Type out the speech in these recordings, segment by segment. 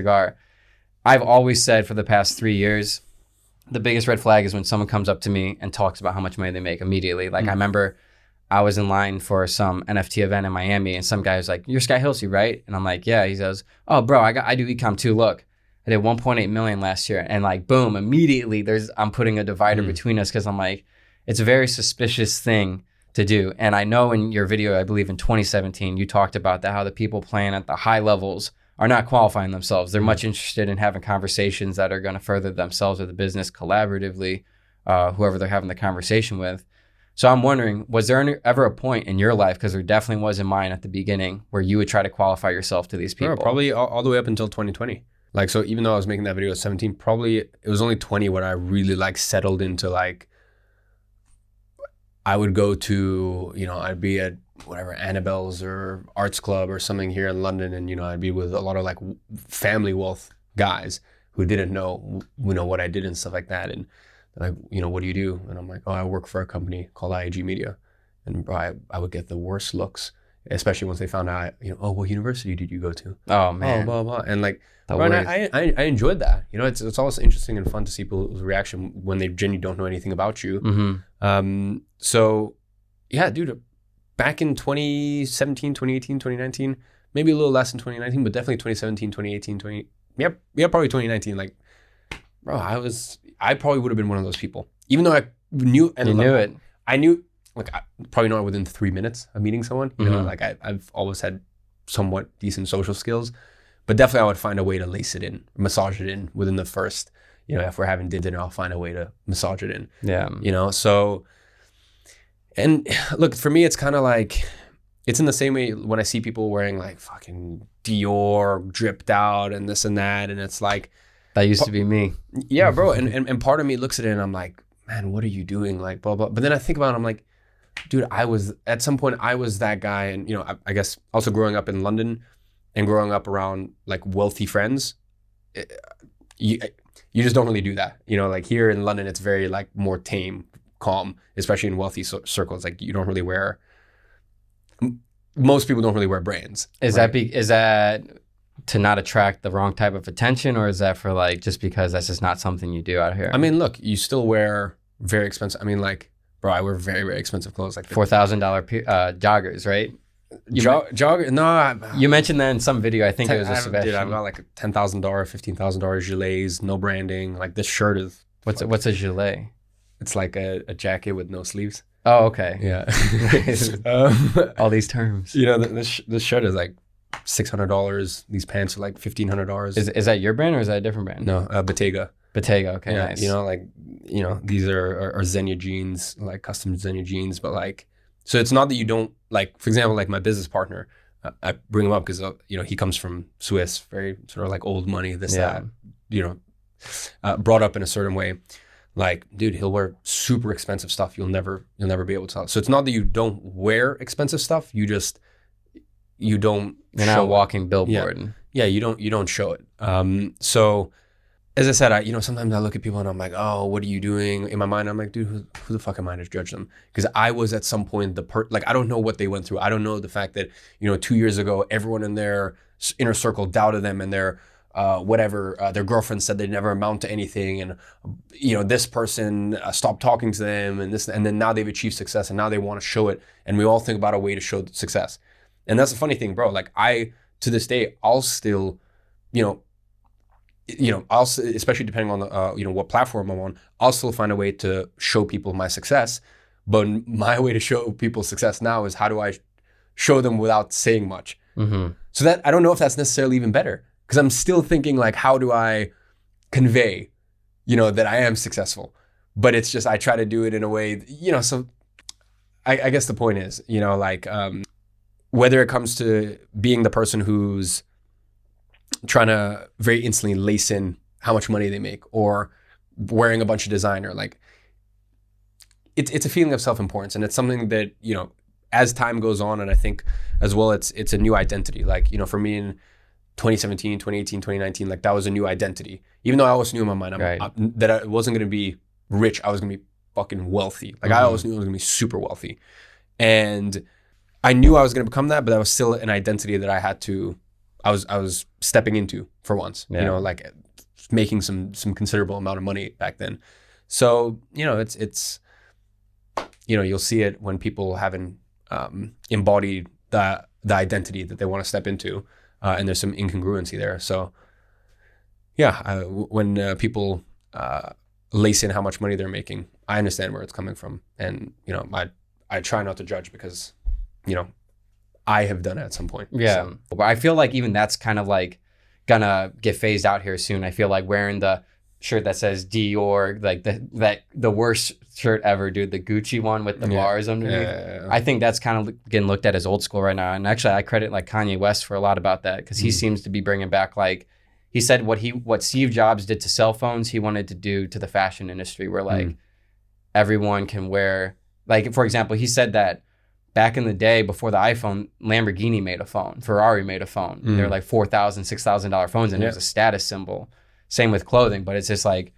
cigar. I've always said for the past 3 years, the biggest red flag is when someone comes up to me and talks about how much money they make immediately. Like I remember I was in line for some NFT event in Miami and some guy was like, "You're Sky Hilse, right?" And I'm like, "Yeah." He says, "Oh, bro, I do ecom too. Look, I did 1.8 million last year." And like, boom, immediately I'm putting a divider between us because I'm like, it's a very suspicious thing to do. And I know in your video, I believe in 2017, you talked about that, how the people playing at the high levels are not qualifying themselves. They're much interested in having conversations that are going to further themselves or the business collaboratively, whoever they're having the conversation with. So I'm wondering, was there ever a point in your life, because there definitely was in mine at the beginning, where you would try to qualify yourself to these people? Probably all the way up until 2020. Like, so even though I was making that video at 17, probably it was only 20 where I really like settled into like, I would go to, I'd be at whatever, Annabelle's or Arts Club or something here in London. And, I'd be with a lot of like family wealth guys who didn't know, what I did and stuff like that. And like, what do you do? And I'm like, oh, I work for a company called IAG Media. And bro, I would get the worst looks, especially once they found out, oh, what university did you go to? Oh man. Oh, blah, blah. And like, bro, and I enjoyed that. It's always interesting and fun to see people's reaction when they genuinely don't know anything about you. So yeah, dude, back in 2017, 2018, 2019, maybe a little less in 2019, but definitely 2017, 2018, probably 2019. Like, bro, I probably would have been one of those people, even though I knew. And you knew it. I knew, like, I probably not within 3 minutes of meeting someone. Like I've always had somewhat decent social skills, but definitely I would find a way to lace it in, massage it in within the first, if we're having dinner, I'll find a way to massage it in. Yeah. So, and look, for me, it's kind of like, it's in the same way when I see people wearing like fucking Dior dripped out and this and that. And it's like, that used to be me. Yeah, bro. And part of me looks at it and I'm like, man, what are you doing? Like, blah, blah. But then I think about it, I'm like, dude, at some point I was that guy. And, I guess also growing up in London and growing up around like wealthy friends, you just don't really do that. Like here in London, it's very like more tame, calm, especially in wealthy circles. Like you don't really most people don't really wear brands. Is that to not attract the wrong type of attention, or is that for like, just because that's just not something you do out here? I mean, look, you still wear very expensive. I mean, like, bro, I wear very, very expensive clothes, like $4,000 joggers, right? Jogger? No, you mentioned that in some video. I think it was a Sebastian. Dude, I've got like $10,000, $15,000 gilets, no branding. Like this shirt is. What's a gilet? It's like a jacket with no sleeves. Oh, okay. Yeah. All these terms. This shirt is like $600. These pants are like $1,500. Is that your brand or is that a different brand? No, Bottega. Bottega. Okay, yeah, nice. These are Xenia jeans, like custom Xenia jeans, but like, so it's not that you don't, like, for example, like my business partner, I bring him up because, he comes from Swiss, very sort of like old money, that, brought up in a certain way. Like, dude, he'll wear super expensive stuff. You'll never be able to tell. So it's not that you don't wear expensive stuff. You don't. You're not a walking billboard. Yeah, you don't show it. So as I said, sometimes I look at people and I'm like, oh, what are you doing? In my mind, I'm like, dude, who the fuck am I to judge them? Because I was at some point like, I don't know what they went through. I don't know the fact that, 2 years ago, everyone in their inner circle doubted them and their their girlfriend said they'd never amount to anything. And, this person stopped talking to them and then now they've achieved success and now they want to show it. And we all think about a way to show success. And that's the funny thing, bro. Like to this day, I'll still, I'll, especially depending on the, what platform I'm on, I'll still find a way to show people my success. But my way to show people success now is how do I show them without saying much? So that, I don't know if that's necessarily even better, because I'm still thinking like, how do I convey, that I am successful? But it's just, I try to do it in a way, so I guess the point is, whether it comes to being the person who's trying to very instantly lace in how much money they make or wearing a bunch of designer, like it's a feeling of self-importance. And it's something that, as time goes on, and I think as well, it's a new identity. Like, for me in 2017, 2018, 2019, like that was a new identity. Even though I always knew in my mind that I wasn't going to be rich, I was going to be fucking wealthy. Like I always knew I was going to be super wealthy. And I knew I was going to become that, but that was still an identity that I had to I was stepping into for once. Yeah. You know, like making some considerable amount of money back then. So, you know, it's you know, you'll see it when people haven't embodied the identity that they want to step into, and there's some incongruency there. So yeah, when people lace in how much money they're making, I understand where it's coming from, and you know, I try not to judge because, you know, I have done it at some point. Yeah, So. but I feel like even that's kind of like gonna get phased out here soon. I feel like wearing the shirt that says Dior, like the worst shirt ever, dude, the Gucci one with the bars underneath. Yeah. I think that's kind of getting looked at as old school right now. And actually, I credit like Kanye West for a lot about that, because he seems to be bringing back, like, he said what Steve Jobs did to cell phones, he wanted to do to the fashion industry, where like everyone can wear, like, for example, he said that back in the day before the iPhone, Lamborghini made a phone, Ferrari made a phone. They're like $4,000, $6,000 phones, and it was a status symbol. Same with clothing, but it's just like,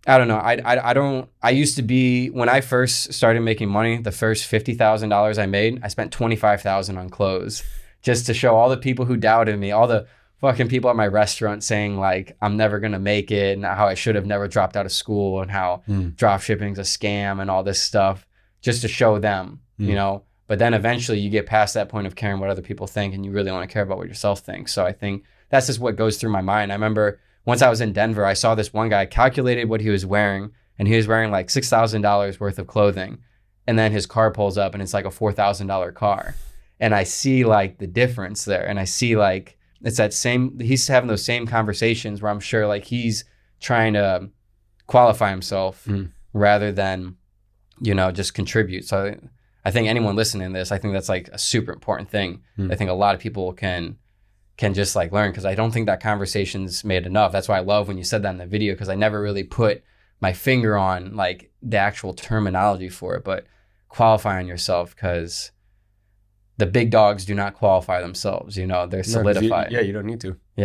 I don't know. I used to be, when I first started making money, the first $50,000 I made, I spent $25,000 on clothes, just to show all the people who doubted me, all the fucking people at my restaurant saying like I'm never gonna make it, and how I should have never dropped out of school, and how drop shipping's a scam and all this stuff, just to show them, you know. But then eventually you get past that point of caring what other people think, and you really want to care about what yourself thinks. So I think that's just what goes through my mind. I remember once I was in Denver, I saw this one guy, calculated what he was wearing, and he was wearing like $6,000 worth of clothing. And then his car pulls up and it's like a $4,000 car. And I see like the difference there. And I see like, it's that same, he's having those same conversations where I'm sure like he's trying to qualify himself rather than, you know, just contribute. So I think anyone listening to this, I think that's like a super important thing. I think a lot of people can just like learn, because I don't think that conversation's made enough. That's why I love when you said that in the video, because I never really put my finger on like the actual terminology for it, but qualifying yourself, because the big dogs do not qualify themselves, you know, they're solidified. You don't need to.